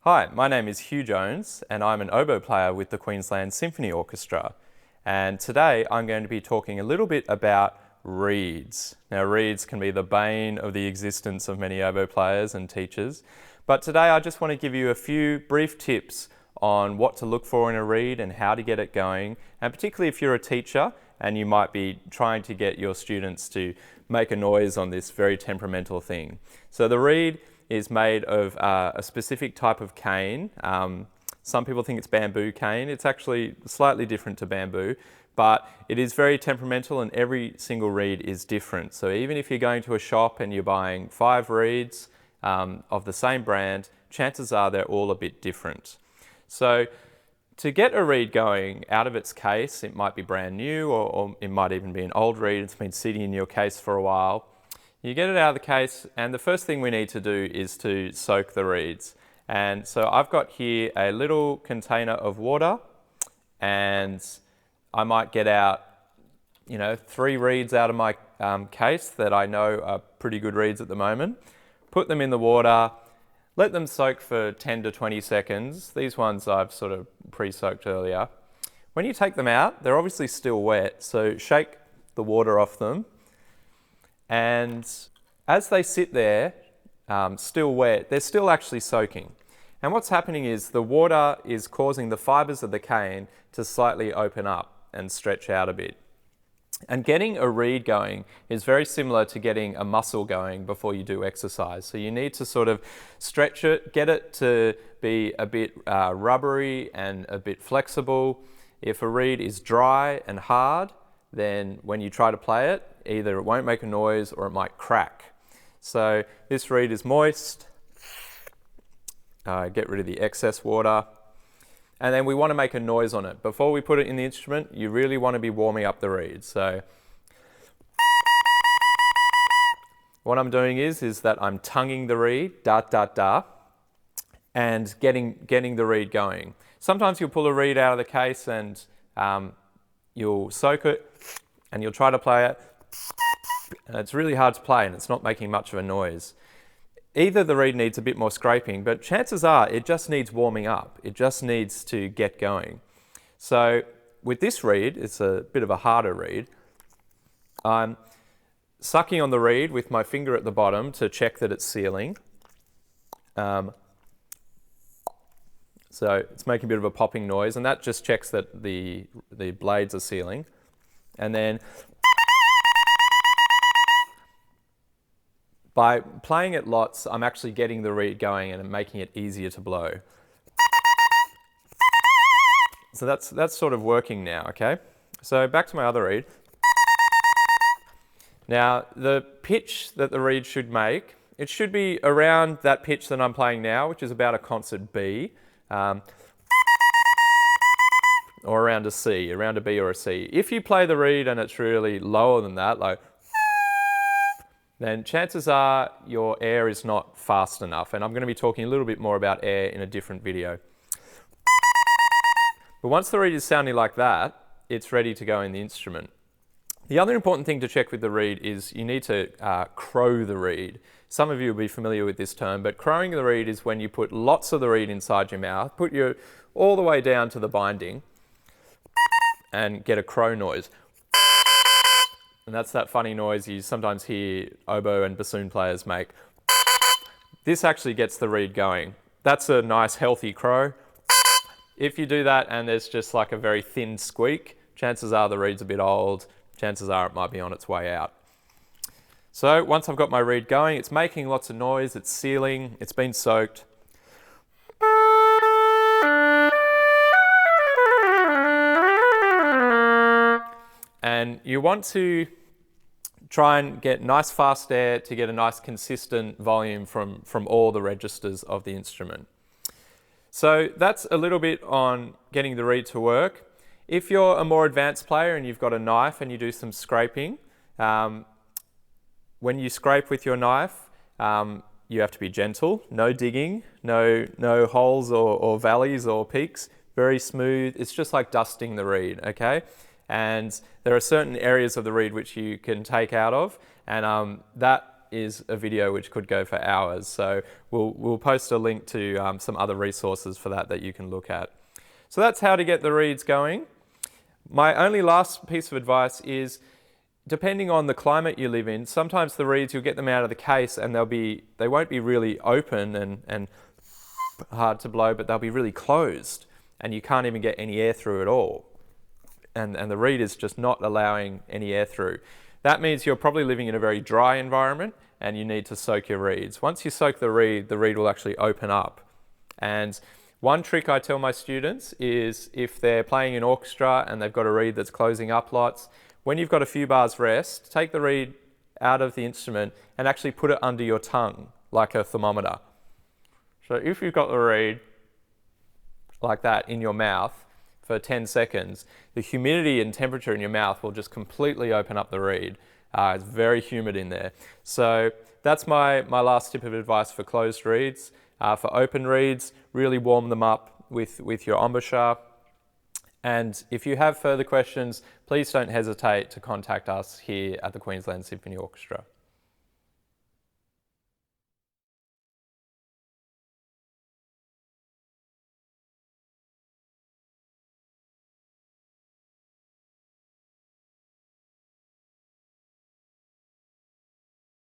Hi, my name is Huw Jones and I'm an oboe player with the Queensland Symphony Orchestra. And today I'm going to be talking a little bit about reeds. Now, reeds can be the bane of the existence of many oboe players and teachers, but today I just want to give you a few brief tips on what to look for in a reed and how to get it going, and particularly if you're a teacher and you might be trying to get your students to make a noise on this very temperamental thing. So the reed is made of a specific type of cane. Some people think it's bamboo cane. It's actually slightly different to bamboo, but it is very temperamental and every single reed is different. So even if you're going to a shop and you're buying 5 reeds of the same brand, chances are they're all a bit different. So to get a reed going out of its case, it might be brand new or it might even be an old reed. It's been sitting in your case for a while. You get it out of the case, and the first thing we need to do is to soak the reeds. And so I've got here a little container of water, and I might get out, 3 reeds out of my case that I know are pretty good reeds at the moment. Put them in the water, let them soak for 10 to 20 seconds. These ones I've sort of pre-soaked earlier. When you take them out, they're obviously still wet, so shake the water off them. And as they sit there, still wet, they're still actually soaking. And what's happening is the water is causing the fibers of the cane to slightly open up and stretch out a bit. And getting a reed going is very similar to getting a muscle going before you do exercise. So you need to sort of stretch it, get it to be a bit rubbery and a bit flexible. If a reed is dry and hard, then when you try to play it, either it won't make a noise or it might crack. So this reed is moist. Get rid of the excess water. And then we want to make a noise on it. Before we put it in the instrument, you really want to be warming up the reed. So what I'm doing is that I'm tonguing the reed, da, da, da, and getting the reed going. Sometimes you'll pull a reed out of the case and you'll soak it and you'll try to play it, and it's really hard to play and it's not making much of a noise. Either the reed needs a bit more scraping, but chances are it just needs warming up. It just needs to get going. So with this reed, it's a bit of a harder reed. I'm sucking on the reed with my finger at the bottom to check that it's sealing. So it's making a bit of a popping noise, and that just checks that the blades are sealing. And then by playing it lots, I'm actually getting the reed going and making it easier to blow. So that's sort of working now, okay? So back to my other reed. Now, the pitch that the reed should make, it should be around that pitch that I'm playing now, which is about a concert B. Or around a C, around a B or a C. If you play the reed and it's really lower than that, like, then chances are your air is not fast enough. And I'm going to be talking a little bit more about air in a different video. But once the reed is sounding like that, it's ready to go in the instrument. The other important thing to check with the reed is you need to crow the reed. Some of you will be familiar with this term, but crowing the reed is when you put lots of the reed inside your mouth, put your all the way down to the binding, and get a crow noise. And that's that funny noise you sometimes hear oboe and bassoon players make. This actually gets the reed going. That's a nice healthy crow. If you do that and there's just like a very thin squeak, chances are the reed's a bit old, chances are it might be on its way out. So once I've got my reed going, it's making lots of noise, it's sealing, it's been soaked. And you want to try and get nice fast air to get a nice consistent volume from all the registers of the instrument. So that's a little bit on getting the reed to work. If you're a more advanced player and you've got a knife and you do some scraping, when you scrape with your knife, you have to be gentle, no digging, no holes or valleys or peaks, very smooth. It's just like dusting the reed, okay? And there are certain areas of the reed which you can take out of, and that is a video which could go for hours. So we'll post a link to some other resources for that you can look at. So that's how to get the reeds going. My only last piece of advice is, depending on the climate you live in, sometimes the reeds, you'll get them out of the case and they won't be really open and hard to blow, but they'll be really closed and you can't even get any air through at all. And the reed is just not allowing any air through. That means you're probably living in a very dry environment and you need to soak your reeds. Once you soak the reed will actually open up. And one trick I tell my students is, if they're playing in orchestra and they've got a reed that's closing up lots, when you've got a few bars rest, take the reed out of the instrument and actually put it under your tongue like a thermometer. So if you've got the reed like that in your mouth for 10 seconds, the humidity and temperature in your mouth will just completely open up the reed. It's very humid in there. So that's my last tip of advice for closed reeds. For open reeds, really warm them up with your embouchure. And if you have further questions, please don't hesitate to contact us here at the Queensland Symphony Orchestra.